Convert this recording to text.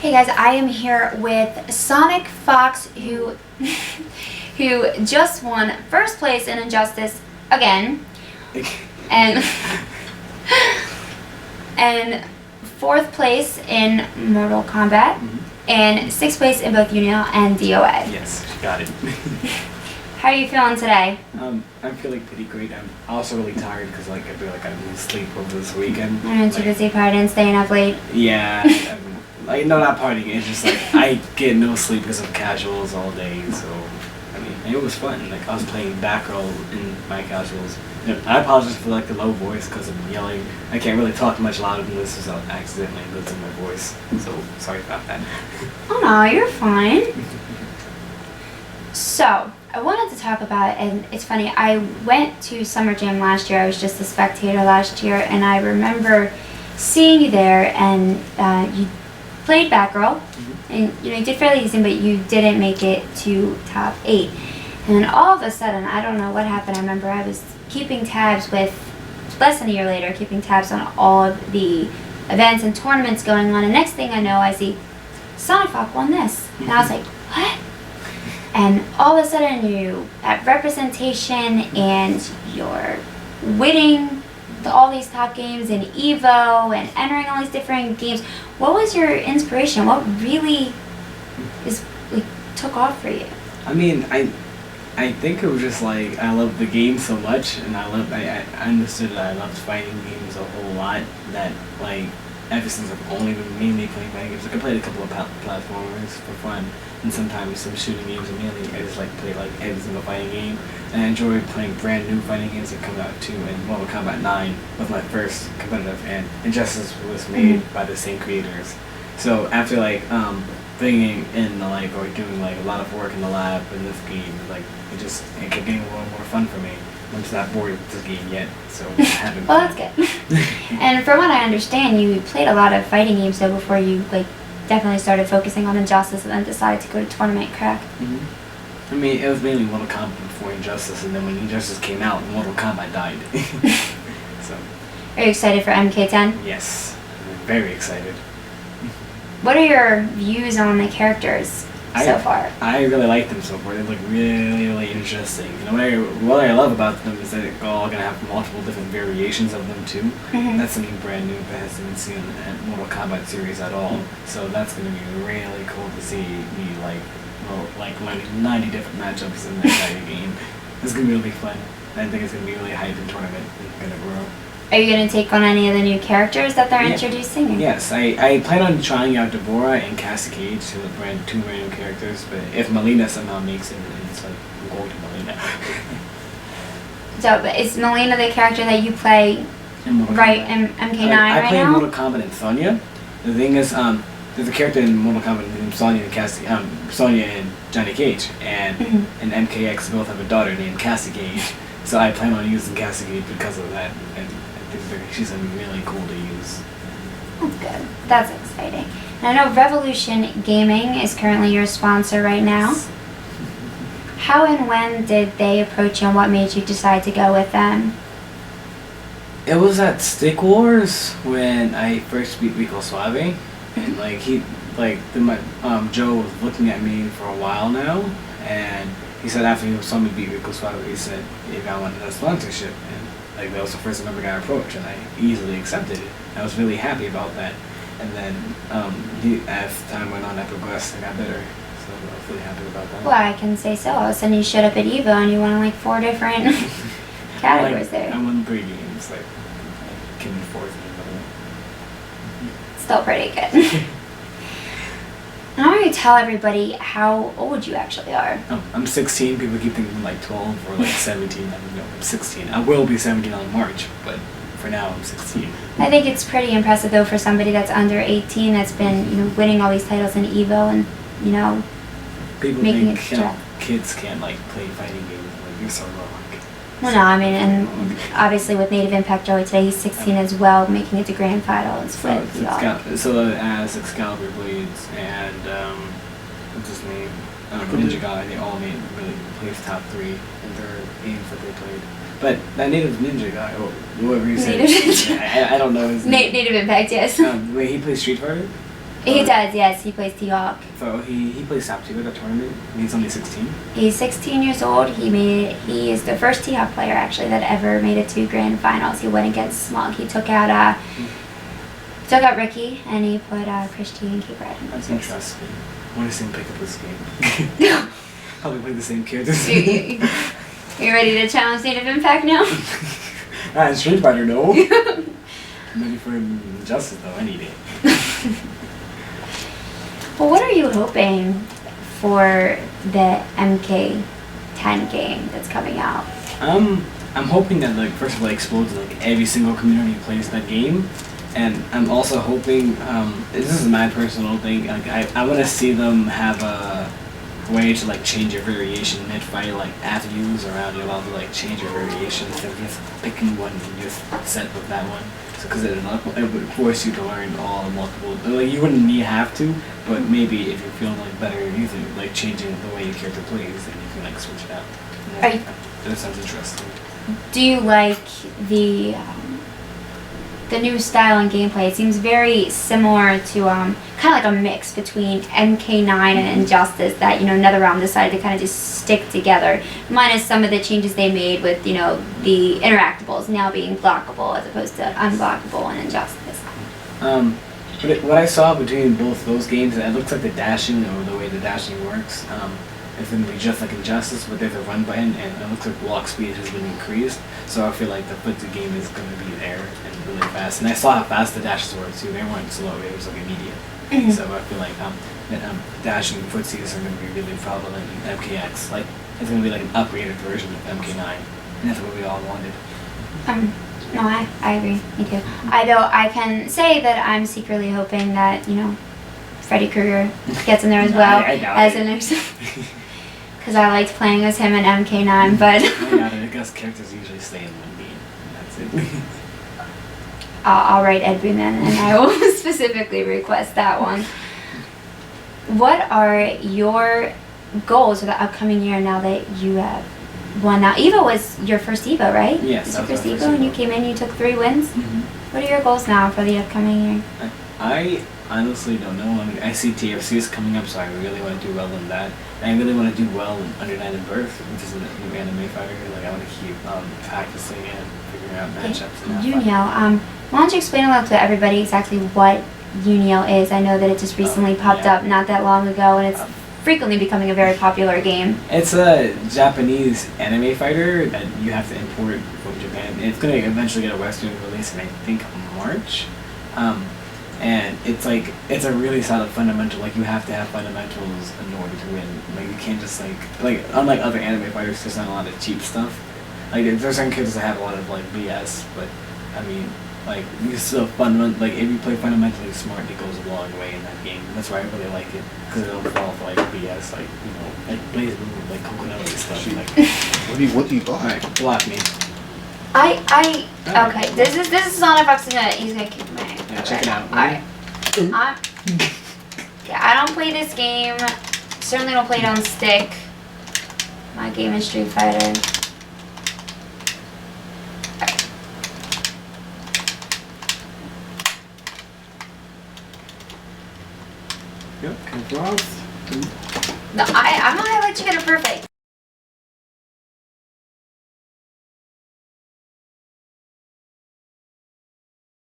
Hey guys, I am here with Sonic Fox, who just won first place in Injustice again, and and fourth place in Mortal Kombat, and sixth place in both Unio and DOA. Yes, got it. How are you feeling today? I'm feeling pretty great. I'm also really tired because I feel like I didn't sleep over this weekend. Aren't you busy partying, staying up late? Yeah, no, not partying. It's just like I get no sleep because of casuals all day. So I mean, it was fun. Like I was playing Batgirl in my casuals. I apologize for like the low voice because I'm yelling. I can't really talk much louder than this without accidentally losing my voice. So sorry about that. Oh no, you're fine. So, I wanted to talk about, and it's funny, I went to Summer Jam last year. I was just a spectator last year, and I remember seeing you there, and you played Batgirl, and you did fairly decent, but you didn't make it to top 8. And then all of a sudden, I don't know what happened. I remember I was keeping tabs with, less than a year later, keeping tabs on all of the events and tournaments going on, and next thing I know, I see Sonic Fox won this. And I was like, what? And all of a sudden you have representation and you're winning all these top games in EVO and entering all these different games. What was your inspiration? What really took off for you? I mean, I think it was just like I loved the game so much, and I understood that I loved fighting games a whole lot. That like ever since I've only been mainly playing fighting games. Like I played a couple of platformers for fun, and sometimes some shooting games. And mainly I just like play like every single fighting game. And I enjoy playing brand new fighting games that come out too. And Mortal Kombat 9 was my first competitive, and Injustice was made by the same creators. So after like bringing in like or doing like a lot of work in the lab in this game, like it kept getting a little more fun for me. I'm just not bored with this game yet, so I haven't. Well, that's good. And from what I understand, you played a lot of fighting games though before you definitely started focusing on Injustice, and then decided to go to tournament, correct? I mean, it was mainly Mortal Kombat before Injustice, and then when Injustice came out, Mortal Kombat died. So. Are you excited for MK10? Yes, I'm very excited. What are your views on the characters so far? I really like them so far. They look really, really interesting. What I love about them is that they're all gonna have multiple different variations of them too. That's something brand new that hasn't been seen in the Mortal Kombat series at all. So that's gonna be really cool to see me learning 90 different matchups in that entire game. It's gonna be really fun. I think it's gonna be really hype in tournament. It's gonna grow. Are you going to take on any of the new characters that they're introducing? Yes, I plan on trying out Deborah and Cassie Cage, two brand new characters, but if Mileena somehow makes it, then it's like, I'm going to Mileena. So, is Mileena the character that you play in MK9 right now? I play Mortal Kombat and Sonya. The thing is, there's a character in Mortal Kombat named Sonya and Johnny Cage, and in MKX both have a daughter named Cassie Cage. So I plan on using Cassie Cage because of that, and she's really cool to use. That's good. That's exciting. And I know Revolution Gaming is currently your sponsor right now. How and when did they approach you, and what made you decide to go with them? It was at Stick Wars when I first beat Rico Suave, and Joe was looking at me for a while now, and he said after he saw me beat Rico Suave, he said if I wanted a sponsorship, and that was the first time I ever got approached, and I easily accepted it. I was really happy about that. And then as time went on, I progressed and got better. So I was really happy about that. Well, I can say so. All of a sudden you showed up at EVO and you won 4 different categories there. I won 3 games. I came in 4th. Still pretty good. And I want you to tell everybody how old you actually are. Oh, I'm 16. People keep thinking I'm 12 or 17. I don't know. I'm 16. I will be 17 on March, but for now I'm 16. I think it's pretty impressive though for somebody that's under 18 that's been winning all these titles in EVO and people making think kids can't play fighting games. You're so wrong. Well, no, I mean, and obviously with Native Impact Joey today, he's 16 as well, making it to Grand Final and split. So as Excalibur Blades and what's his name, Ninja Guy, they all really placed top 3 in their games that they played. But that Native Ninja Guy, or whoever you said, I don't know his name. Native Impact, yes. Wait, he plays Street Fighter? He does, yes. He plays T-Hawk. So he plays top tier at a tournament. He's only 16. He's 16 years old. He is the first T-Hawk player actually that ever made it to grand finals. He went against Smug. He took out Ricky and he put Christy and Keeper. That's interesting. I want to see him pick up this game. Probably play the same characters. You ready to challenge Native Impact now? Ah, Street Fighter, no. I'm ready for Justice though, any day. Well, what are you hoping for the MK10 game that's coming out? I'm hoping that like first of all, explodes like every single community plays that game, and I'm also hoping this is my personal thing. Like I want to see them have a way to like change your variation mid fight. Like after you lose a round, you're allowed to like change your variation instead of just picking one and just set with that one. Because it would force you to learn all multiple. Like you wouldn't have to, but maybe if you're feeling like better using like changing the way your character plays, then you can like switch it out. That sounds interesting. Do you like the new style and gameplay? It seems very similar to kind of like a mix between MK9 and Injustice that NetherRealm decided to kind of just stick together, minus some of the changes they made with the interactables now being blockable as opposed to unblockable in Injustice. But what I saw between both those games, it looks like the dashing or the way the dashing works. It's going to be just like Injustice, but there's a run button, and it looks like walk speed has been increased. So I feel like the footsie game is going to be there and really fast. And I saw how fast the dashes were too. They weren't slow; it was like immediate. Mm-hmm. So I feel like dashing footsies are going to be really prevalent in MKX. Like it's going to be like an upgraded version of MK9, and that's what we all wanted. No, I agree. Me too. I can say that I'm secretly hoping that Freddy Krueger gets in there as well as an because I liked playing as him in MK9, but I guess characters usually stay in one game. And that's it. I'll write Ed Boon then, and I will specifically request that one. What are your goals for the upcoming year now that you have won? Now, EVO was your first EVO, right? Yes, was that your was first my EVO, first and you EVO. came in, you took 3 wins. Mm-hmm. What are your goals now for the upcoming year? I honestly don't know. I mean, I see TFC is coming up, so I really want to do well in that. And I really want to do well in Under Night and Birth, which is a new anime fighter. Like I want to keep practicing and figuring out matchups. And have fun. Uniel, why don't you explain a little to everybody exactly what Uniel is? I know that it just recently popped up not that long ago, and it's frequently becoming a very popular game. It's a Japanese anime fighter that you have to import from Japan. It's going to eventually get a Western release in I think March. And it's a really solid fundamental. Like you have to have fundamentals in order to win. Like you can't just like unlike other anime fighters, there's not a lot of cheap stuff. Like there's certain characters that have a lot of like BS, but I mean like you still fundamental. Like if you play fundamentally smart, it goes a long way in that game. That's why I really like it because it don't fall for like BS, like like Blaze Blue, like Coconut and stuff. Like What do you buy? alright, block me. Okay. This is Sonic Fox he's gonna kick my. Yeah, check it out. Alright. I don't play this game. Certainly don't play it on stick. My game is Street Fighter. Alright. Yep, can cross. No, I'm gonna let you get it perfect.